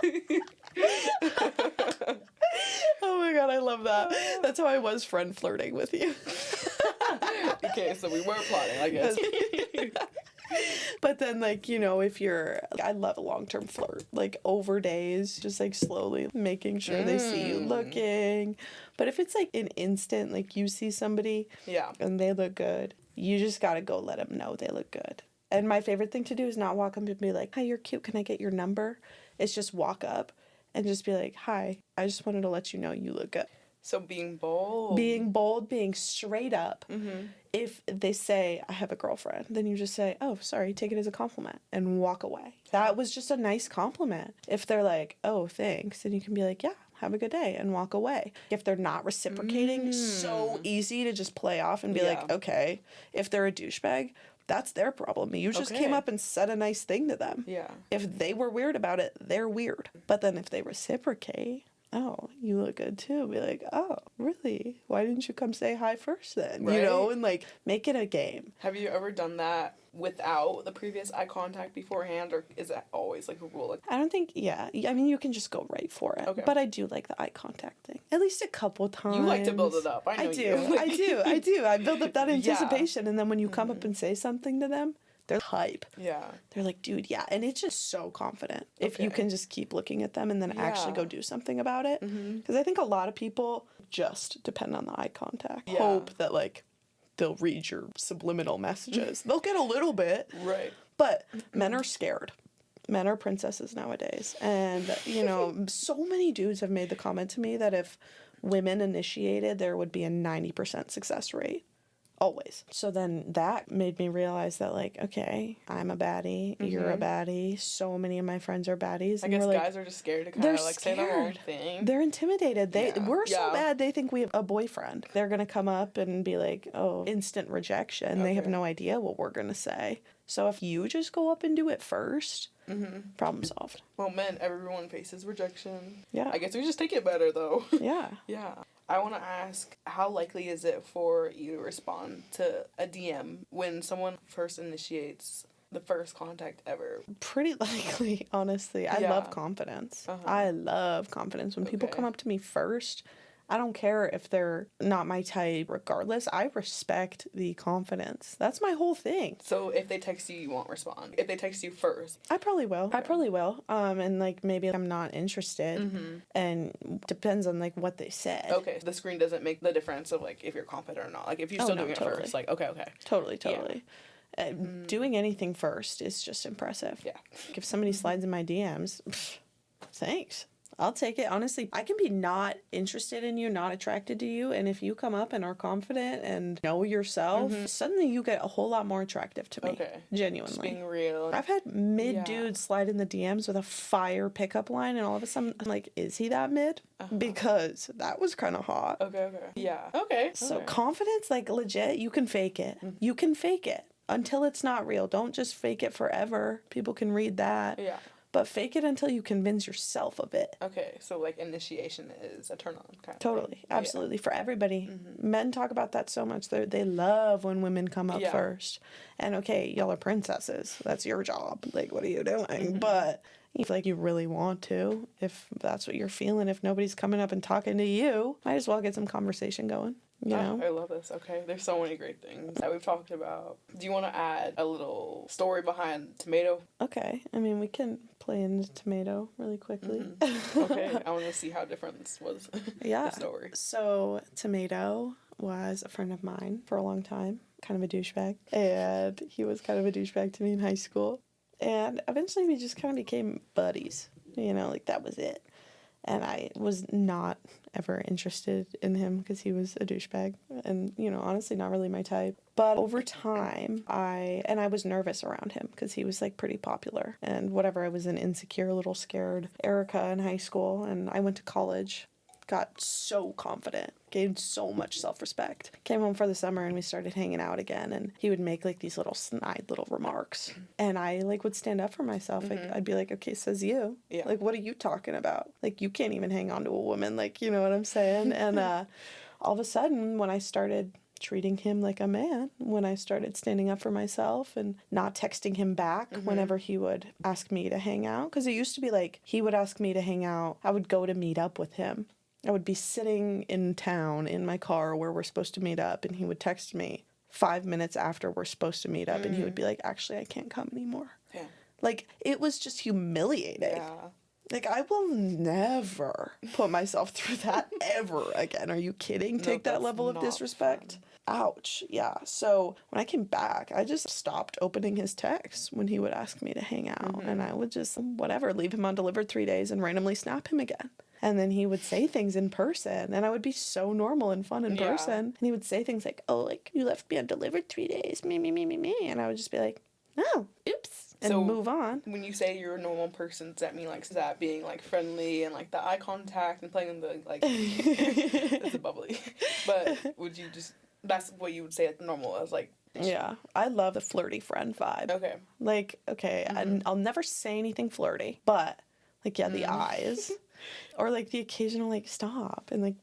Oh my God, I love that. That's how I was friend flirting with you. Okay, so we were plotting, I guess. But then, like, you know, if you're, I love a long-term flirt, like over days, just like slowly making sure they see you looking. But if it's like an instant, like you see somebody Yeah. and they look good, you just gotta go let them know they look good. And my favorite thing to do is not walk up and be like, hi, you're cute, can I get your number? It's just walk up and just be like, hi, I just wanted to let you know you look good. So being bold. Being bold, being straight up. If they say, I have a girlfriend, then you just say, oh, sorry, take it as a compliment and walk away. That was just a nice compliment. If they're like, oh, thanks, then you can be like, yeah, have a good day and walk away. If they're not reciprocating, so easy to just play off and be like, Yeah. okay. If they're a douchebag, That's their problem. You just Okay. came up and said a nice thing to them. Yeah. If they were weird about it, they're weird. But then if they reciprocate, oh, you look good too. Be like, oh, really? Why didn't you come say hi first then? Right. You know, and like make it a game. Have you ever done that without the previous eye contact beforehand, or is that always like a rule? Like, I don't think, yeah. I mean, you can just go right for it. Okay. But I do like the eye contact thing. At least a couple times. you like to build it up. I know do. you. I do. I build up that Yeah. anticipation. And then when you come up and say something to them, they're hype. Yeah. They're like, dude, yeah. And it's just so confident if you Okay. can just keep looking at them and then actually go Yeah. do something about it. Because I think a lot of people just depend on the eye contact. Yeah. Hope that, like, they'll read your subliminal messages. They'll get a little bit. Right. But men are scared. Men are princesses nowadays. And, you know, so many dudes have made the comment to me that if women initiated, there would be a 90% success rate. Always. So then that made me realize that, like, okay, I'm a baddie, you're a baddie, so many of my friends are baddies. I And guess we're like, guys are just scared to kind they're of like say the wrong scared. thing. They're intimidated. We're so Yeah. bad they think we have a boyfriend. They're gonna come up and be like, oh, instant rejection. They have Okay. no idea what we're gonna say. So if you just go up and do it first, problem solved. Well, men, everyone faces rejection. Yeah. I guess we just take it better though. Yeah. Yeah. I want to ask, how likely is it for you to respond to a DM when someone first initiates the first contact ever? Pretty likely, honestly. I Yeah. love confidence. Uh-huh. I love confidence. When people Okay. come up to me first, I don't care if they're not my type, regardless. I respect the confidence. That's my whole thing. So if they text you, you won't respond. If they text you first. I probably will. And like maybe I'm not interested, and depends on like what they said. Okay, the screen doesn't make the difference of like if you're confident or not. Like if you're still no, doing it totally. first, like okay. Totally. Doing anything first is just impressive. Yeah. If somebody slides in my DMs, thanks. I'll take it. Honestly, I can be not interested in you, not attracted to you, and if you come up and are confident and know yourself, suddenly you get a whole lot more attractive to me. Okay. Genuinely. Just being real. I've had mid dudes slide in the DMs with a fire pickup line, and all of a sudden I'm like, is he that mid? Because that was kind of hot. Okay. Yeah. Okay. So confidence, like legit, you can fake it. You can fake it until it's not real. Don't just fake it forever. People can read that. Yeah. But fake it until you convince yourself of it. Okay, so like initiation is a turn on kind of Totally. thing. Absolutely. For everybody. Men talk about that so much. They love when women come up first. And okay, y'all are princesses. That's your job. Like, what are you doing? But if like you really want to, if that's what you're feeling, if nobody's coming up and talking to you, might as well get some conversation going. You know? I love this. Okay, there's so many great things that we've talked about. Do you want to add a little story behind tomato? Okay. I mean, we can play into tomato really quickly. Okay, I want to see how different this was. Yeah. The story. So, Tomato was a friend of mine for a long time, kind of a douchebag. And he was kind of a douchebag to me in high school. And eventually we just kind of became buddies. You know, like that was it. And I was not ever interested in him because he was a douchebag and, you know, honestly not really my type. But over time, I was nervous around him because he was like pretty popular and whatever. I was an insecure, little scared Erica in high school, and I went to college. Got so confident, gained so much self-respect. Came home for the summer and we started hanging out again, and he would make like these little snide little remarks, and I like would stand up for myself. Like I'd be like, okay, says you. Yeah. Like, what are you talking about? Like, you can't even hang on to a woman. Like, you know what I'm saying? And all of a sudden, when I started treating him like a man, when I started standing up for myself and not texting him back whenever he would ask me to hang out, because it used to be like he would ask me to hang out, I would go to meet up with him. I would be sitting in town in my car where we're supposed to meet up, and he would text me 5 minutes after we're supposed to meet up, and he would be like, actually, I can't come anymore. Yeah. Like, it was just humiliating. Yeah. Like, I will never put myself through that ever again. Are you kidding? Take that that's level of not disrespect? Ouch. Yeah. So when I came back, I just stopped opening his texts when he would ask me to hang out. And I would just, whatever, leave him undelivered 3 days and randomly snap him again. And then he would say things in person, and I would be so normal and fun in person. And he would say things like, oh, like, you left me undelivered 3 days, me. And I would just be like, oh, oops, and So, move on. When you say you're a normal person, does that mean like, is that being like friendly and like the eye contact and playing the like, it's a bubbly. But would you just, that's what you would say like normal as like Yeah, I love the flirty friend vibe. Okay. Like, okay, I'll never say anything flirty, but, like, yeah, the eyes. Or, like, the occasional, like, stop and, like,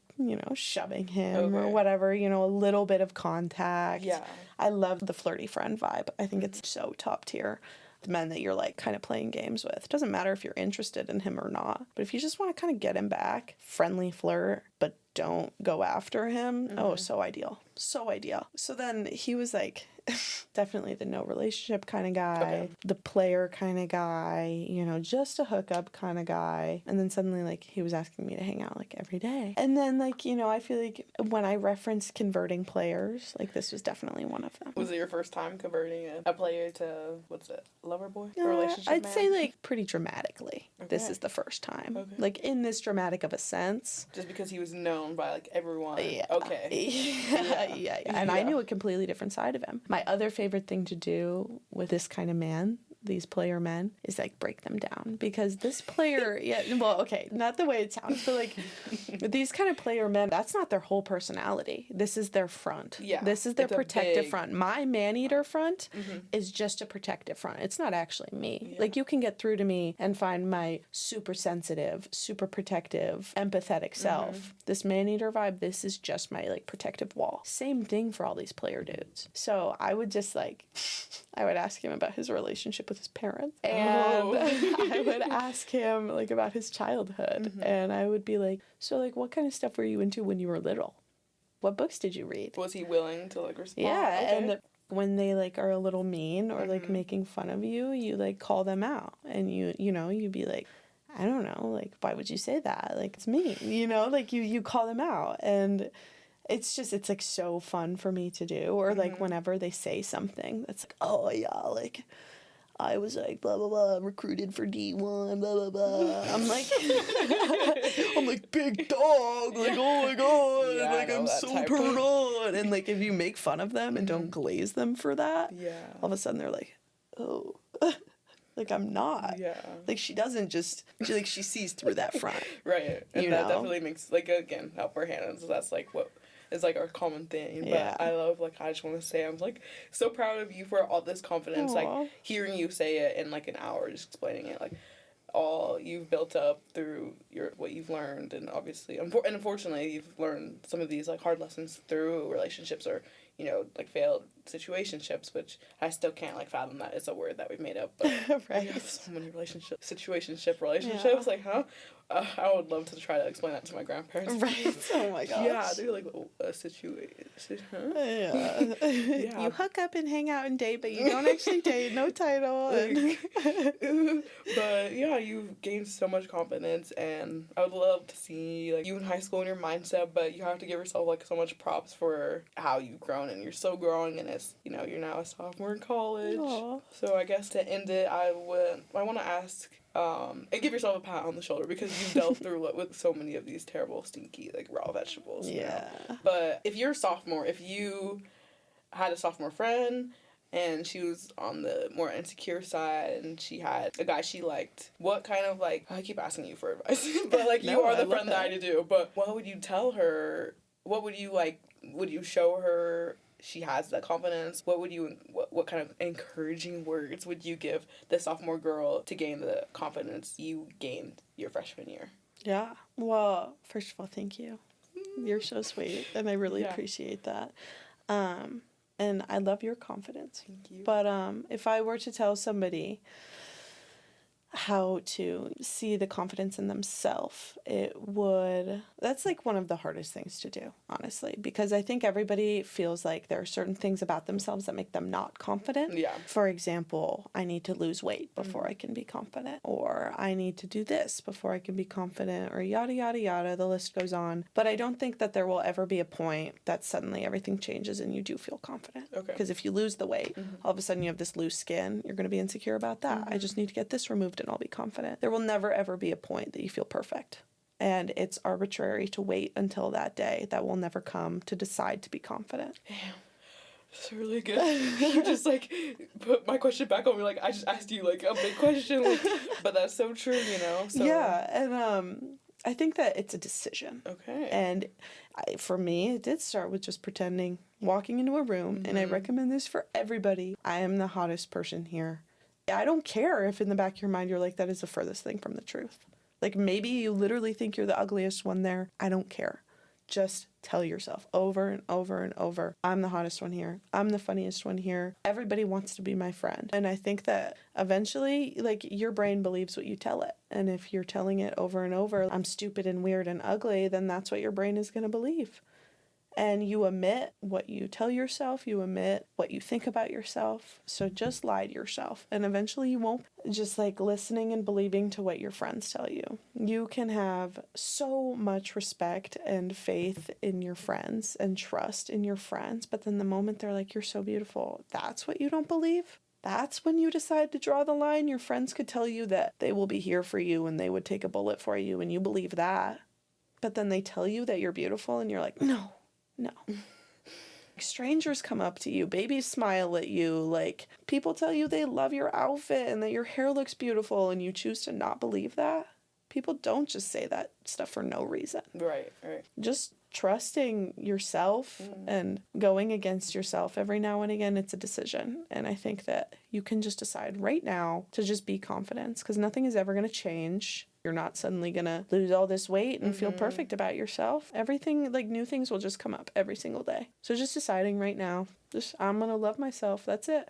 shoving him or Okay. whatever, a little bit of contact. Yeah. I love the flirty friend vibe. I think it's so top tier. The men that you're, like, kind of playing games with. It doesn't matter if you're interested in him or not. But if you just want to kind of get him back, friendly flirt, but don't go after him, oh, so ideal. So ideal. So then he was, like, definitely the no relationship kind of guy, Okay. the player kind of guy, just a hookup kind of guy. And then suddenly, like, he was asking me to hang out, like, every day. And then, like, I feel like when I referenced converting players, like, this was definitely one of them. Was it your first time converting a player to, what's it, lover boy? Relationship I'd man? say, like, pretty dramatically. Okay. This is the first time. Okay. Like, in this dramatic of a sense. Just because he was known by, like, everyone. Yeah. Okay. Yeah. And I knew a completely different side of him. My other favorite thing to do with this kind of man, these player men, is like break them down. Because this player, okay, not the way it sounds, but like these kind of player men, that's not their whole personality. This is their front. Yeah. This is their protective big front. My man-eater front is just a protective front. It's not actually me. Yeah. Like, you can get through to me and find my super sensitive, super protective, empathetic self. This man-eater vibe, this is just my, like, protective wall. Same thing for all these player dudes. So I would just, like, I would ask him about his relationship with his parents. And I would ask him, like, about his childhood. And I would be like, so, like, what kind of stuff were you into when you were little? What books did you read? Was he willing to, like, respond? Yeah, Okay. and when they, like, are a little mean or, like, making fun of you, you, like, call them out. And you'd be like, I don't know, like, why would you say that? Like, it's me, like, you call them out. And it's like, so fun for me to do. Or, like, whenever they say something that's like, oh, yeah, like, I was like, blah, blah, blah, recruited for D1, blah, blah, blah. I'm like, big dog, like, oh my God, Yeah, like, I know I'm that so type turned of- on. And, like, if you make fun of them and don't glaze them for that, Yeah. all of a sudden they're like, oh, like, I'm not. Yeah. Like, she doesn't just, she sees through that front. Right. And You that know? definitely makes, like, again, upper hand. So that's, like, what is, like, our common thing. But Yeah. I love, like, I just want to say I'm, like, so proud of you for all this confidence. Aw. Like, hearing you say it in, like, an hour, just explaining it, like, all you've built up through what you've learned. And obviously, and unfortunately, you've learned some of these, like, hard lessons through relationships or, like, failed situationships, which I still can't, like, fathom that it's a word that we've made up. But Right. we have so many situationship relationships. Yeah. Like, huh? I would love to try to explain that to my grandparents. Right. Oh my gosh. Yeah, they're like, a situation. Huh? Yeah. Yeah. You hook up and hang out and date, but you don't actually date. No title. And But yeah, you've gained so much confidence, and I would love to see, like, you in high school and your mindset. But you have to give yourself, like, so much props for how you've grown, and you're still growing. And it's, you're now a sophomore in college. Aw. So I guess to end it, I want to ask. And give yourself a pat on the shoulder because you've dealt through with so many of these terrible, stinky, like, raw vegetables. Yeah. But if you're a sophomore, if you had a sophomore friend and she was on the more insecure side and she had a guy she liked, what kind of, like, I keep asking you for advice, but, like, you No, are I the love friend that I that. do. But what would you tell her? What would you, like, would you show her she has that confidence? What kind of encouraging words would you give the sophomore girl to gain the confidence you gained your freshman year? Yeah. Well, first of all, thank you. You're so sweet, and I really Yeah. appreciate that. And I love your confidence. Thank you. But if I were to tell somebody how to see the confidence in themselves, that's, like, one of the hardest things to do, honestly, because I think everybody feels like there are certain things about themselves that make them not confident. Yeah. For example, I need to lose weight before I can be confident, or I need to do this before I can be confident, or yada, yada, yada, the list goes on. But I don't think that there will ever be a point that suddenly everything changes and you do feel confident. Okay. Because if you lose the weight, all of a sudden you have this loose skin, you're going to be insecure about that. I just need to get this removed and I'll be confident. There will never, ever be a point that you feel perfect. And it's arbitrary to wait until that day that will never come to decide to be confident. Damn. It's really good. You just, like, put my question back on me. Like, I just asked you, like, a big question. Like, but that's so true, So. Yeah, and I think that it's a decision. Okay. And for me, it did start with just pretending, walking into a room, and I recommend this for everybody. I am the hottest person here. I don't care if in the back of your mind you're like, that is the furthest thing from the truth. Like, maybe you literally think you're the ugliest one there. I don't care. Just tell yourself over and over and over, I'm the hottest one here. I'm the funniest one here. Everybody wants to be my friend. And I think that eventually, like, your brain believes what you tell it. And if you're telling it over and over, I'm stupid and weird and ugly, then that's what your brain is going to believe. And you omit what you tell yourself, you omit what you think about yourself. So just lie to yourself. And eventually you won't just like listening and believing to what your friends tell you. You can have so much respect and faith in your friends and trust in your friends. But then the moment they're like, you're so beautiful, that's what you don't believe. That's when you decide to draw the line. Your friends could tell you that they will be here for you and they would take a bullet for you, and you believe that. But then they tell you that you're beautiful and you're like, no. Strangers come up to you, babies smile at you, like people tell you they love your outfit and that your hair looks beautiful, and you choose to not believe that. People don't just say that stuff for no reason. Right. Just trusting yourself and going against yourself every now and again, it's a decision. And I think that you can just decide right now to just be confident, because nothing is ever going to change. You're not suddenly going to lose all this weight and feel perfect about yourself. Everything, like new things will just come up every single day. So just deciding right now, I'm going to love myself. That's it.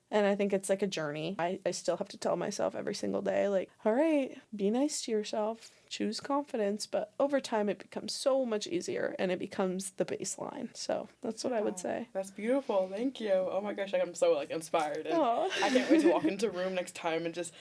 And I think it's like a journey. I still have to tell myself every single day, like, all right, be nice to yourself, choose confidence. But over time, it becomes so much easier and it becomes the baseline. So that's what I would say. That's beautiful. Thank you. Oh my gosh, I'm so like inspired. And Aw. I can't wait to walk into a room next time and just,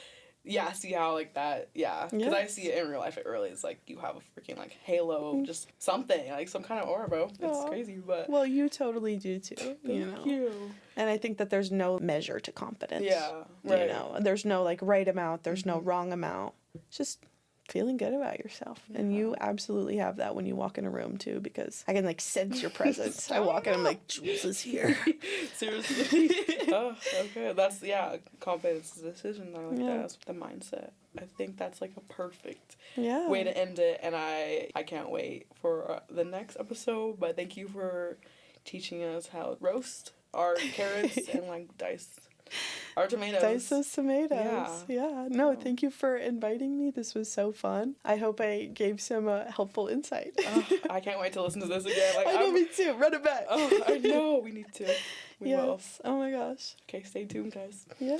see how like that, because I see it in real life. It really is like you have a freaking like halo of just something, like some kind of aura, bro. It's crazy, but. Well, you totally do too. Thank you. And I think that there's no measure to confidence. Yeah, right. There's no like right amount, there's no wrong amount. Just feeling good about yourself. Yeah. And you absolutely have that when you walk in a room too, because I can like sense your presence. I walk in, I'm like, Jules is here. Seriously. Oh, okay. That's, confidence is a decision. I like that. That's the mindset. I think that's like a perfect way to end it. And I can't wait for the next episode, but thank you for teaching us how to roast our carrots and like dice our tomatoes. Dice those tomatoes. Yeah. No, thank you for inviting me. This was so fun. I hope I gave some helpful insight. I can't wait to listen to this again. Like, I know, me too. Run it back. Oh, I know. We need to. We will. Oh my gosh. Okay, stay tuned, guys. Yeah.